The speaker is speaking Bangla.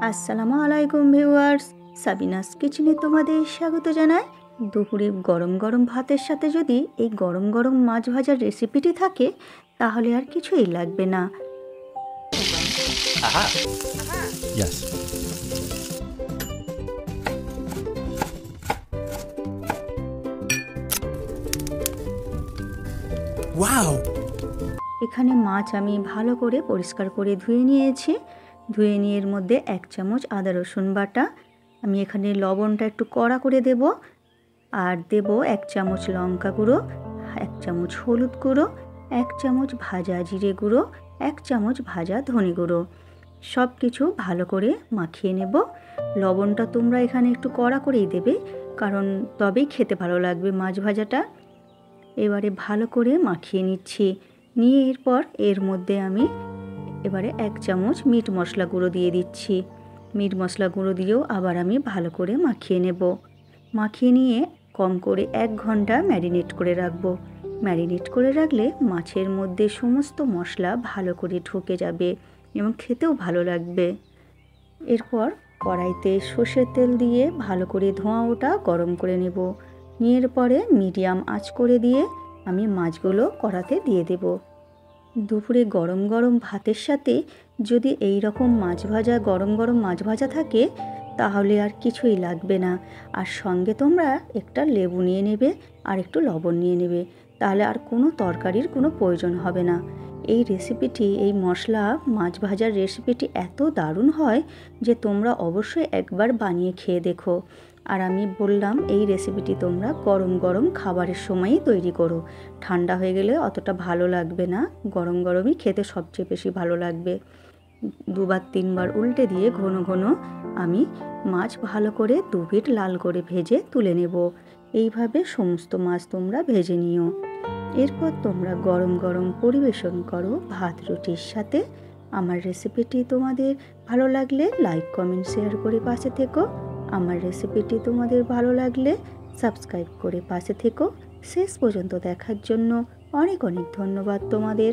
আসসালামু আলাইকুম ভিউয়ার্স, সাবিনাস কিচেনে তোমাদের স্বাগত জানাই। দুপুরে গরম গরম ভাতের সাথে যদি এই গরম গরম মাছ ভাজার রেসিপিটি থাকে তাহলে আর কিছুই লাগবে না। Aha. Yes. Wow! এখানে মাছ আমি ভালো করে পরিষ্কার করে ধুয়ে নিয়েছি। ধুয়ে নিয়ে এর মধ্যে 1 চামচ আদা রসুন বাটা, আমি এখানে লবণটা একটু কড়া করে দেব, আর দেব 1 চামচ লঙ্কা গুঁড়ো, 1 চামচ হলুদ গুঁড়ো, 1 চামচ ভাজা জিরে গুঁড়ো, 1 চামচ ভাজা ধনে গুঁড়ো। সব কিছু ভালো করে মাখিয়ে নেব। লবণটা তোমরা এখানে একটু কড়া করেই দেবে, কারণ তবেই খেতে ভালো লাগবে মাছ ভাজাটা। এবারে ভালো করে মাখিয়ে নিচ্ছি। নিয়ে এরপর এর মধ্যে আমি এবারে 1 চামচ মিট মশলা গুঁড়ো দিয়ে দিচ্ছি। মিট মশলা গুঁড়ো দিয়েও আবার আমি ভালো করে মাখিয়ে নেব। মাখিয়ে নিয়ে কম করে 1 ঘন্টা ম্যারিনেট করে রাখবো। ম্যারিনেট করে রাখলে মাছের মধ্যে সমস্ত মশলা ভালো করে ঢুকে যাবে এবং খেতেও ভালো লাগবে। এরপর কড়াইতে সর্ষের তেল দিয়ে ভালো করে ধোঁয়া ওটা গরম করে নেব। নিয়ে পরে মিডিয়াম আঁচ করে দিয়ে আমি মাছগুলো কড়াতে দিয়ে দেব। দুপুরে গরম গরম ভাতের সাথে যদি এই রকম মাছ ভাজা, গরম গরম মাছ ভাজা থাকে তাহলে আর কিছুই লাগবে না। আর সঙ্গে তোমরা একটা লেবু নিয়ে নেবে আর একটু লবণ নিয়ে নেবে, তাহলে আর কোনো তরকারির কোনো প্রয়োজন হবে না। এই রেসিপিটি, এই মশলা মাছ ভাজার রেসিপিটি এত দারুণ হয় যে তোমরা অবশ্যই একবার বানিয়ে খেয়ে দেখো। আর আমি বললাম এই রেসিপিটি তোমরা গরম গরম খাবারের সময়ই তৈরি করো, ঠান্ডা হয়ে গেলে অতটা ভালো লাগবে না, গরম গরমই খেতে সবচেয়ে বেশি ভালো লাগবে। 2-3 বার উল্টে দিয়ে ঘন ঘন আমি মাছ ভালো করে 2 পিঠ লাল করে ভেজে তুলে নেব। এইভাবে সমস্ত মাছ তোমরা ভেজে নিও। এরপর তোমরা গরম গরম পরিবেশন করো ভাত রুটির সাথে। আমার রেসিপিটি তোমাদের ভালো লাগলে লাইক কমেন্ট শেয়ার করে পাশে থেকো। আমার রেসিপিটি তোমাদের ভালো লাগলে সাবস্ক্রাইব করে পাশে থেকো। শেষ পর্যন্ত দেখার জন্য অনেক অনেক ধন্যবাদ তোমাদের।